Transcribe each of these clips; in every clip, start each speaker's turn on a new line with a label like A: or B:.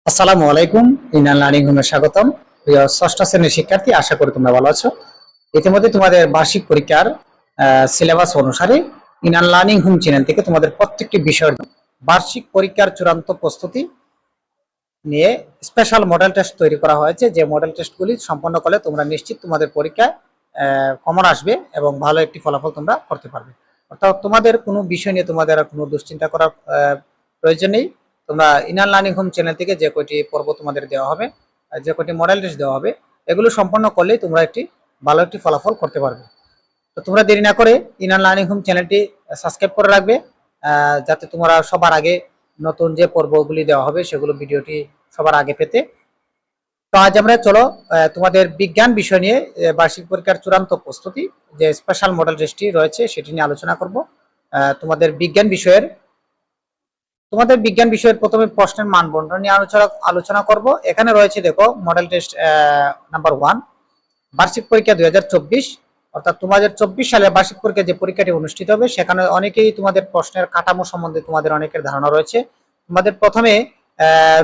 A: আসসালামু আলাইকুম। ইনাল লার্নিং হোমে স্বাগতম। প্রিয় ষষ্ঠ শ্রেণীর শিক্ষার্থী, আশা করি তোমরা ভালো আছো। ইতিমধ্যে তোমাদের বার্ষিক পরীক্ষার সিলেবাস অনুসারে ইনাল লার্নিং হোম চ্যানেল থেকে তোমাদের প্রত্যেকটি বিষয়ের বার্ষিক পরীক্ষার চূড়ান্ত প্রস্তুতি নিয়ে স্পেশাল মডেল টেস্ট তৈরি করা হয়েছে। যে মডেল টেস্টগুলি সম্পন্ন করলে তোমরা নিশ্চিত তোমাদের পরীক্ষায় কমন আসবে এবং ভালো একটি ফলাফল তোমরা করতে পারবে। অর্থাৎ তোমাদের কোনো বিষয় নিয়ে তোমাদের আর কোনো দুশ্চিন্তা করার প্রয়োজন নেই। তোমরা ইনার লার্নিং হোম চ্যানেল থেকে যে কয়টি পর্ব তোমাদের দেওয়া হবে, যে কয়টি মডেল টেস্ট দেওয়া হবে, এগুলো সম্পন্ন করলেই তোমরা একটি ভালো একটি ফলাফল করতে পারবে। তো তোমরা দেরি না করে ইনার লার্নিং হোম চ্যানেলটি সাবস্ক্রাইব করে রাখবে, যাতে তোমরা সবার আগে নতুন যে পর্বগুলি দেওয়া হবে সেগুলো ভিডিওটি সবার আগে পেতে। তো আজ আমরা চলো তোমাদের বিজ্ঞান বিষয় নিয়ে বার্ষিক পরীক্ষার চূড়ান্ত প্রস্তুতি যে স্পেশাল মডেল টেস্টটি রয়েছে সেটি নিয়ে আলোচনা করব। তোমাদের বিজ্ঞান বিষয়ের প্রথমে প্রশ্নের মান বন্টন নিয়ে আলোচনা করব। এখানে রয়েছে, দেখো, মডেল টেস্ট নাম্বার 1, বার্ষিক পরীক্ষা 2024, অর্থাৎ 2024 সালে বার্ষিক পরীক্ষা যে পরীক্ষাটি অনুষ্ঠিত হবে সেখানে অনেকেই তোমাদের প্রশ্নের কাঠামো সম্বন্ধে তোমাদের অনেকের ধারণা রয়েছে। তোমাদের প্রথমে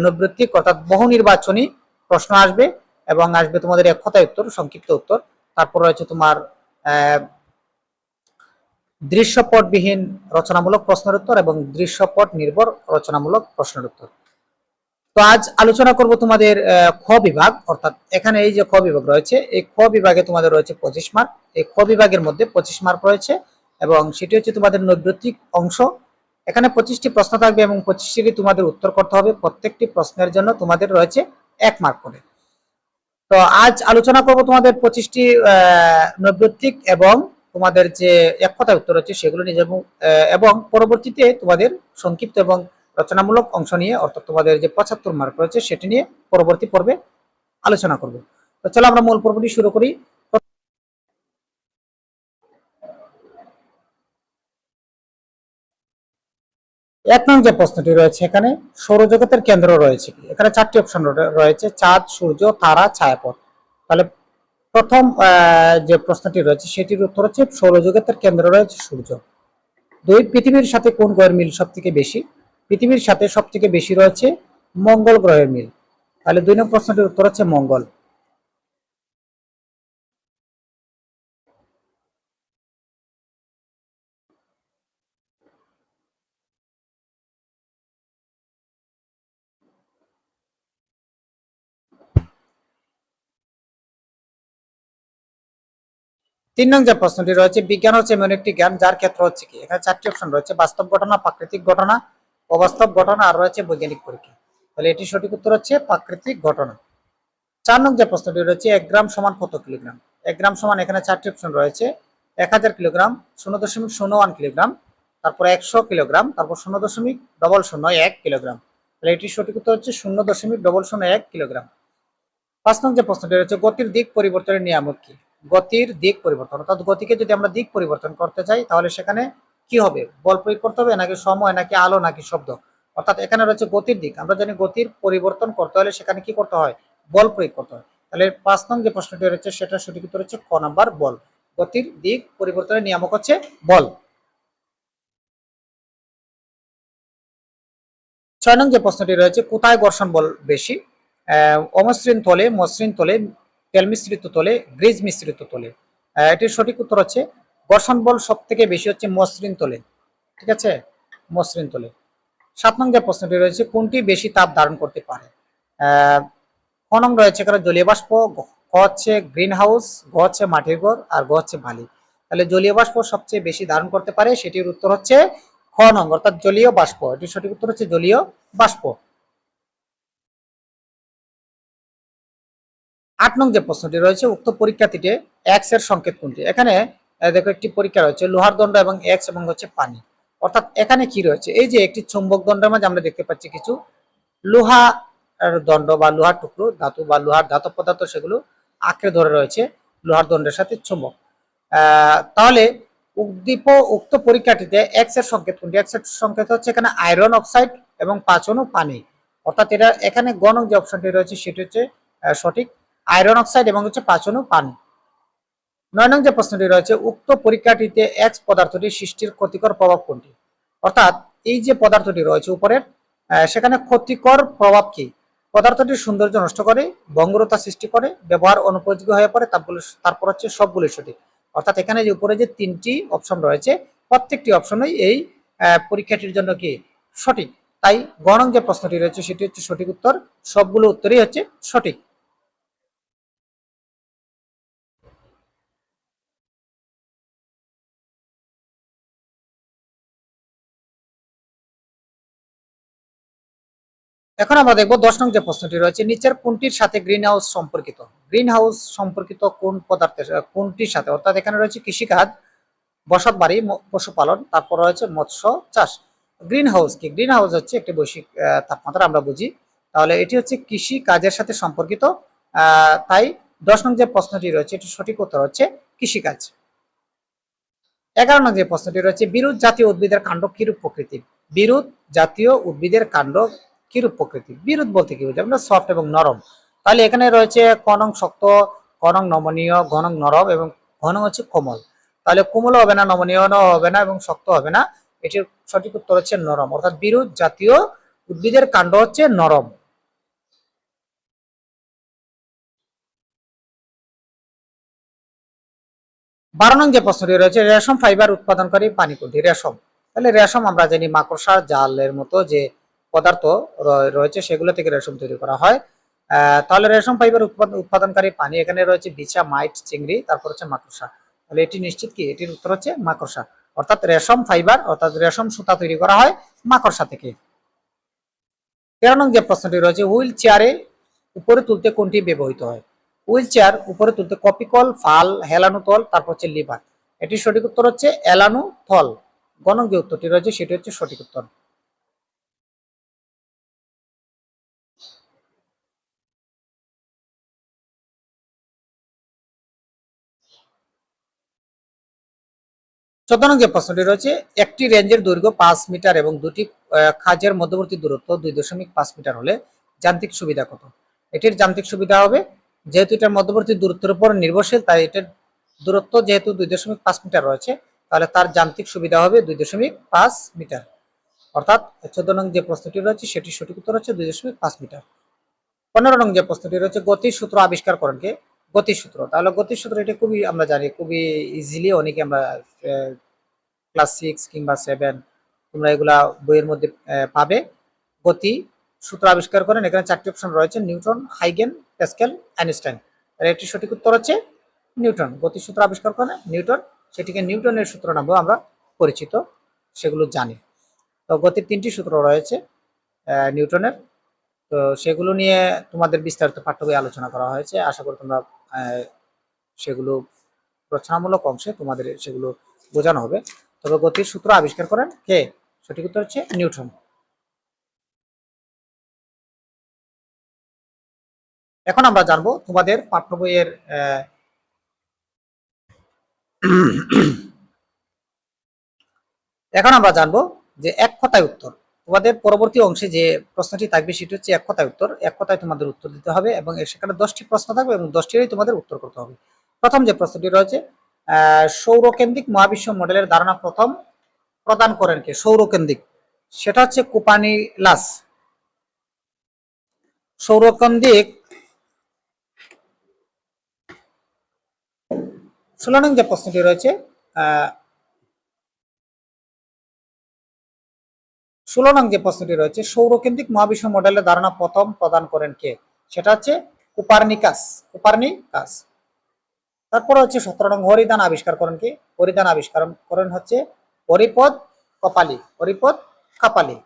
A: নৈর্ব্যক্তিক অর্থাৎ বহু নির্বাচনী প্রশ্ন আসবে এবং আসবে তোমাদের এক কথায় উত্তর, সংক্ষিপ্ত উত্তর। তারপর রয়েছে তোমার দৃশ্যপটবিহীন রচনামূলক প্রশ্নের উত্তর এবং দৃশ্যপট নির্ভর রচনামূলক প্রশ্নের উত্তর। তো আজ আলোচনা করব তোমাদের খ বিভাগ, অর্থাৎ এখানে এই যে খ বিভাগ রয়েছে, এই খ বিভাগে তোমাদের রয়েছে 25 মার্ক। এই খ বিভাগের মধ্যে 25 মার্ক রয়েছে এবং সেটি হচ্ছে তোমাদের নৈর্ব্যক্তিক অংশ। এখানে 25টি প্রশ্ন থাকবে এবং 25টি তোমাদের উত্তর করতে হবে। প্রত্যেকটি প্রশ্নের জন্য তোমাদের রয়েছে 1 মার্ক করে। তো আজ আলোচনা করব তোমাদের 25টি নৈর্ব্যক্তিক এবং তোমাদের যে এক কথায় উত্তর হচ্ছে সেগুলো নিয়ে যাবো, এবং পরবর্তীতে তোমাদের সংক্ষিপ্ত এবং রচনামূলক অংশ নিয়ে, অর্থাৎ তোমাদের যে 75 মার্ক রয়েছে সেটি নিয়ে পরবর্তী পর্বে আলোচনা করব। তো চলো আমরা মূল পর্বটি শুরু করি। এক নং যে প্রশ্নটি রয়েছে, এখানে সৌরজগতের কেন্দ্র রয়েছে কি? এখানে 4টি অপশন রয়েছে: চাঁদ, সূর্য, তারা, ছায়াপথ। তাহলে প্রথম যে প্রশ্নটি রয়েছে সেটির উত্তর হচ্ছে সৌরজগতের কেন্দ্র রয়েছে সূর্য। 2, পৃথিবীর সাথে কোন গ্রহের মিল সব থেকে বেশি? পৃথিবীর সাথে সব থেকে বেশি রয়েছে মঙ্গল গ্রহের মিল। তাহলে 2 নং প্রশ্নটির উত্তর হচ্ছে মঙ্গল। 3 নং যে প্রশ্নটি রয়েছে, বিজ্ঞান হচ্ছে এমন একটি জ্ঞান যার ক্ষেত্র হচ্ছে কি? এখানে 4টি অপশন রয়েছে: বাস্তব ঘটনা, প্রাকৃতিক ঘটনা, অবাস্তব ঘটনা আর রয়েছে বৈজ্ঞানিক পরীক্ষা। তাহলে এটি সঠিক উত্তর হচ্ছে প্রাকৃতিক ঘটনা। 4 নং যে প্রশ্নটি রয়েছে, 1 গ্রাম সমান কত কিলোগ্রাম? 1 গ্রাম সমান, এখানে 4টি অপশন রয়েছে: 1000 কিলোগ্রাম, 0.01 কিলোগ্রাম, তারপর 100 কিলোগ্রাম, তারপর 0.001 কিলোগ্রাম। তাহলে এটি সঠিক উত্তর হচ্ছে 0.001 কিলোগ্রাম। 5 নং যে প্রশ্নটি রয়েছে, গতির দিক পরিবর্তনের নিয়ামক কি? গতির দিক পরিবর্তন, অর্থাৎ গতিকে যদি আমরা দিক পরিবর্তন করতে চাই তাহলে সেখানে কি হবে? বল প্রয়োগ করতে হবে, নাকি সময়, নাকি আলো, নাকি শব্দ? অর্থাৎ এখানে রয়েছে গতির দিক। আমরা জানি গতির পরিবর্তন করতে হলে সেখানে কি করতে হয়? বল প্রয়োগ করতে হয়। তাহলে 5 নং যে প্রশ্নটি রয়েছে সেটা সঠিক উত্তর হচ্ছে ক নাম্বার, বল। গতির দিক পরিবর্তনের নিয়ামক হচ্ছে বল। 6 নং যে প্রশ্নটি রয়েছে, কোথায় ঘর্ষণ বল বেশি? অমসৃণ তলে, মসৃণ তলে, তেল মিশ্রিত তলে, গ্রিজ মিশ্রিত তলে। এটির সঠিক উত্তর হচ্ছে ঘর্ষণ বল সব থেকে বেশি হচ্ছে মসৃণ তলে। ঠিক আছে, মসৃণ তলে। 7 নং যে প্রশ্নটি রয়েছে, কোনটি বেশি তাপ ধারণ করতে পারে? ক নং রয়েছে এখানে জলীয় বাষ্প, ক হচ্ছে গ্রিন হাউস, গ হচ্ছে মাটির ঘর আর গ হচ্ছে বালি। তাহলে জলীয় বাষ্প সবচেয়ে বেশি ধারণ করতে পারে, সেটির উত্তর হচ্ছে খ নং, অর্থাৎ জলীয় বাষ্প। এটির সঠিক উত্তর হচ্ছে জলীয় বাষ্প। 8 নং যে প্রশ্নটি রয়েছে, উক্ত পরীক্ষাটিতে এক্স এর সংকেত কোনটি? এখানে দেখো একটি পরীক্ষা রয়েছে লোহার দণ্ড এবং এক্স এবং হচ্ছে পানি। অর্থাৎ এখানে কি রয়েছে? এই যে একটি চুম্বক দণ্ডের মাঝে আমরা দেখতে পাচ্ছি কিছু লোহা দণ্ড বা লোহার টুকরো, ধাতু বা লোহার ধাতব পদার্থ, সেগুলো আঁকড়ে ধরে রয়েছে লোহার দণ্ডের সাথে চুম্বক। তাহলে উক্ত পরীক্ষাটিতে এক্স এর সংকেত কোনটি? এক্স এর সংকেত হচ্ছে এখানে আয়রন অক্সাইড এবং 5 অণু পানি। অর্থাৎ এটা এখানে গ নং যে অপশনটি রয়েছে সেটি হচ্ছে সঠিক, আয়রন অক্সাইড এবং হচ্ছে 5 অণু পানি। 9 নং যে প্রশ্নটি রয়েছে, উক্ত পরীক্ষাটিতে এক্স পদার্থটি সৃষ্টির ক্ষতিকর প্রভাব কোনটি? অর্থাৎ এই যে পদার্থটি রয়েছে উপরের, সেখানে ক্ষতিকর প্রভাব কি? পদার্থটির সৌন্দর্য নষ্ট করে, বঙ্গরতা সৃষ্টি করে, ব্যবহার অনুপযোগী হয়ে পড়ে, তারপর হচ্ছে সবগুলি সঠিক। অর্থাৎ এখানে যে উপরে যে 3টি অপশন রয়েছে প্রত্যেকটি অপশনই এই পরীক্ষাটির জন্য কি সঠিক। তাই গ নং যে প্রশ্নটি রয়েছে সেটি হচ্ছে সঠিক উত্তর, সবগুলো উত্তরই হচ্ছে সঠিক। এখন আমরা দেখবো 10 নং যে প্রশ্নটি রয়েছে, নিচের কোনটির সাথে গ্রিন হাউস সম্পর্কিত। গ্রিন হাউস সম্পর্কিত কোন পদার্থের কোনটির সাথে, অর্থাৎ এখানে রয়েছে কৃষিকাজ, বসত বাড়ি, পশুপালন, তারপর রয়েছে মৎস্য চাষ। গ্রিন হাউস কি? গ্রিন হাউস হচ্ছে একটি বৈশ্বিক তাপমাত্রা আমরা বুঝি, তাহলে এটি হচ্ছে কৃষি কাজের সাথে সম্পর্কিত। তাই 10 নং যে প্রশ্নটি রয়েছে এটি সঠিক উত্তর হচ্ছে কৃষিকাজ। 11 নং যে প্রশ্নটি রয়েছে, বিরুৎ জাতীয় উদ্ভিদের কাণ্ড কিরূপ প্রকৃতির। বিরুৎ জাতীয় উদ্ভিদের কাণ্ড কিরূপ প্রকৃতির। বিরুৎ বলতে কি বোঝায়? আমরা সফট এবং নরম। তাহলে এখানে রয়েছে ক নং শক্ত, ক নং নমনীয়, ঘ নং নরম এবং ঘ নং হচ্ছে কোমল। তাহলে কোমল হবে না, নমনীয় হবে না এবং শক্ত হবে না, এটির সঠিক উত্তর হচ্ছে নরম। অর্থাৎ বিরুৎ জাতীয় উদ্ভিদের কাণ্ড হচ্ছে নরম। 12 নং যে প্রশ্নটি রয়েছে, রেশম ফাইবার উৎপাদনকারী প্রাণী কোনটি। রেশম, তাহলে রেশম আমরা জানি মাকড়সা জালের মতো যে পদার্থ রয়েছে সেগুলো থেকে রেশম তৈরি করা হয়। তাহলে রেশম ফাইবার উৎপাদনকারী প্রাণী এখানে রয়েছে বিছা, মাইট, চিংড়ি, তারপর হচ্ছে মাকড়সা। তাহলে এটি নিশ্চিত কি? এটির উত্তর হচ্ছে মাকড়সা। অর্থাৎ রেশম ফাইবার অর্থাৎ রেশম সুতা তৈরি করা হয় মাকড়সা থেকে। 13 নং যে প্রশ্নটি রয়েছে, হুইল চেয়ারে উপরে তুলতে কোনটি ব্যবহৃত হয়। হুইল চেয়ার উপরে তুলতে কপিকল, ফাল, হেলানো তল, তারপর হচ্ছে লিভার। এটির সঠিক উত্তর হচ্ছে এলানো থল। গ নং যে উত্তরটি রয়েছে সেটি হচ্ছে সঠিক উত্তর। 14 নং যে প্রশ্নটি রয়েছে, একটি রেঞ্জের দৈর্ঘ্য 5 মিটার এবং দুটি খাঁজের মধ্যবর্তী দূরত্ব 2.5 মিটার হলে যান্ত্রিক সুবিধা কত। এটির যান্ত্রিক সুবিধা হবে, যেহেতু এটার মধ্যবর্তী দূরত্বের উপর নির্ভরশীল, তাই এটার দূরত্ব যেহেতু 2.5 মিটার রয়েছে, তাহলে তার যান্ত্রিক সুবিধা হবে 2.5 মিটার। অর্থাৎ 14 নং যে প্রশ্নটি রয়েছে সেটি সঠিক উত্তর হচ্ছে 2.5 মিটার। 15 নং যে প্রশ্নটি রয়েছে, গতির সূত্র আবিষ্কার করেন কে। গতির সূত্র, তাহলে গতির সূত্র এটা খুবই আমরা জানি, খুবই ইজিলি অনেকে আমরা ক্লাস 6 কিংবা 7 তোমরা এগুলা বইয়ের মধ্যে পাবে। গতি সূত্র আবিষ্কার করেন, এখানে 4টি অপশন রয়েছে, নিউটন, হাইগেন, প্যাসকেল, আইনস্টাইন। আর এটির সঠিক উত্তর হচ্ছে নিউটন। গতি সূত্র আবিষ্কার করেন নিউটন, সেটিকে নিউটনের সূত্র নামে আমরা পরিচিত, সেগুলো জানি। তো গতির 3টি সূত্র রয়েছে নিউটনের, তো সেগুলো নিয়ে তোমাদের বিস্তারিত পাঠ্য বই আলোচনা করা হয়েছে। আশা করি তোমরা সেগুলো রচনামূলক অংশে তোমাদের সেগুলো বোঝানো হবে। তবে গতির সূত্র আবিষ্কার করেন কে? সঠিক উত্তর হচ্ছে নিউটন। এখন আমরা জানবো তোমাদের পাঠ্য বইয়ের এখন আমরা জানবো যে এক কথায় উত্তর। তোমাদের পরবর্তী অংশে যে প্রশ্নটি থাকবে সেটি হচ্ছে এক কথায় উত্তর। এক কথায় তোমাদের উত্তর দিতে হবে এবং সেখানে 10টি প্রশ্ন থাকবে এবং 10টিরই তোমাদের উত্তর করতে হবে। প্রথম যে প্রশ্নটি রয়েছে, সৌরকেন্দ্রিক মহাবিশ্ব মডেলের ধারণা প্রথম প্রদান করেন কে? সৌরকেন্দ্রিক, সেটা হচ্ছে কোপারনিকাস। সৌরকেন্দ্রিক 16 নং যে প্রশ্নটি রয়েছে, 16 নং যে প্রশ্নটি রয়েছে, সৌরকেন্দ্রিক মহাবিশ্ব মডেলের ধারণা প্রথম প্রদান করেন কে? সেটা হচ্ছে কোপারনিকাস। কোপারনিকাস। তারপর হচ্ছে 17 নং, হরিদান আবিষ্কার করেন কে? হরিদান আবিষ্কার করেন হচ্ছে হরিপদ কপালি। হরিপদ কাপালি।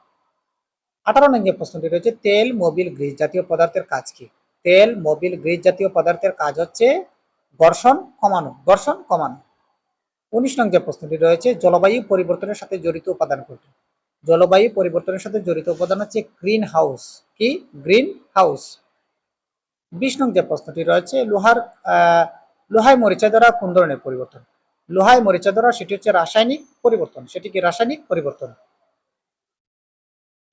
A: 18 নং যে প্রশ্নটি রয়েছে, তেল, মোবিল, গ্রিস জাতীয় পদার্থের কাজ কি? তেল, মোবিল, গ্রিস জাতীয় পদার্থের কাজ হচ্ছে ঘর্ষণ কমানো। ঘর্ষণ কমানো। 19 নং যে প্রশ্নটি রয়েছে, জলবায়ু পরিবর্তনের সাথে জড়িত উপাদান কোনটি? জলবায়ু পরিবর্তনের সাথে জড়িত উপাদান হচ্ছে গ্রিন হাউস। কি? Green house. 20 নং যে প্রশ্নটি রয়েছে, লোহায় মরিচা দ্বারা কোন ধরনের পরিবর্তন? লোহায় মরিচা দ্বারা সেটি হচ্ছে রাসায়নিক পরিবর্তন। সেটি কি? রাসায়নিক পরিবর্তন।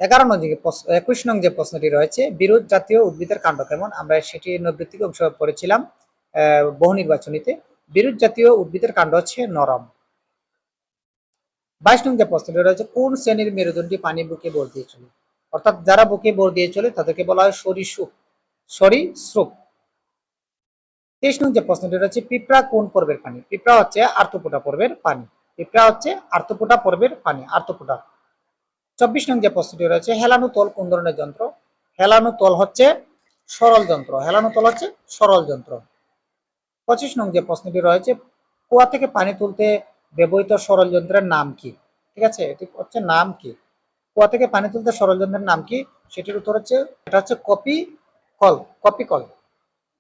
A: 21 নং যে প্রশ্নটি রয়েছে, বিরুৎ জাতীয় উদ্ভিদের কাণ্ড কেমন? আমরা সেটি নৈর্ব্যক্তিক অংশ পড়েছিলাম বহু নির্বাচনীতে। বিরুৎ জাতীয় উদ্ভিদের কাণ্ড হচ্ছে নরম। 22 নং যে প্রশ্নটি রয়েছে, কোন শ্রেণীর মেরুদণ্ডী পানি বুকে ভর দিয়ে চলে? অর্থাৎ যারা বুকে ভর দিয়ে চলে তাদেরকে বলা হয় সরীসৃপ। সরীসৃপ। 23 নং যে প্রশ্নটি রয়েছে, পিঁপড়া কোন পর্বের প্রাণী? পিঁপড়া হচ্ছে আর্থ্রোপোডা পর্বের প্রাণী। পিঁপড়া হচ্ছে আর্থ্রোপোডা পর্বের প্রাণী, আর্থ্রোপোডা। 24 নং যে প্রশ্নটি রয়েছে, হেলানো তল কোন ধরনের যন্ত্র? হেলানো তল হচ্ছে সরল যন্ত্র। হেলানো তল হচ্ছে সরল যন্ত্র। 25 নং যে প্রশ্নটি রয়েছে, কুয়া থেকে পানি তুলতে ব্যবহৃত সরল যন্ত্রের নাম কি? ঠিক আছে, এটি হচ্ছে নাম কি? কুয়া থেকে পানি তুলতে সরল যন্ত্রের নাম কি? সেটির উত্তর হচ্ছে, এটা হচ্ছে কপি কল। Copy call.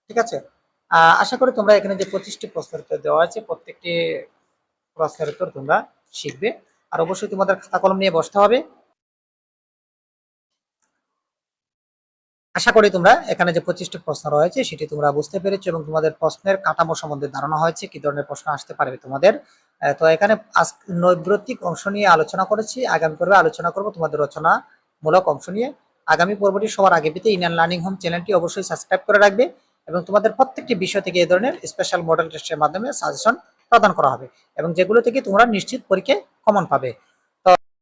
A: ঠিক আছে। আশা করি তোমরা এখানে যে 25টি প্রশ্নের উত্তর দেওয়া আছে প্রত্যেকটি প্রশ্নের উত্তর তোমরা শিখবে। আর অবশ্যই তোমাদের খাতা কলম নিয়ে বসতে হবে। আশা করি তোমরা এখানে যে 25টি প্রশ্ন রয়েছে সেটি তোমরা বুঝতে পেরেছো এবং তোমাদের প্রশ্নের কাঠামো সম্বন্ধে ধারণা হয়েছে কি ধরনের প্রশ্ন আসতে পারবে তোমাদের। তো এখানে নৈর্ব্যক্তিক অংশ নিয়ে আলোচনা করেছি। আগামী পর্বে আলোচনা করব তোমাদের রচনামূলক অংশ নিয়ে। আগামী পর্বটি সবার আগে পেতে ইনান লার্নিং হোম চ্যানেলটি অবশ্যই সাবস্ক্রাইব করে রাখবে এবং তোমাদের প্রত্যেকটি বিষয় থেকে এই ধরনের স্পেশাল মডেল টেস্টের মাধ্যমে সাজেশন প্রদান করা হবে এবং যেগুলো থেকে তোমরা নিশ্চিত পরীক্ষায় কমন পাবে।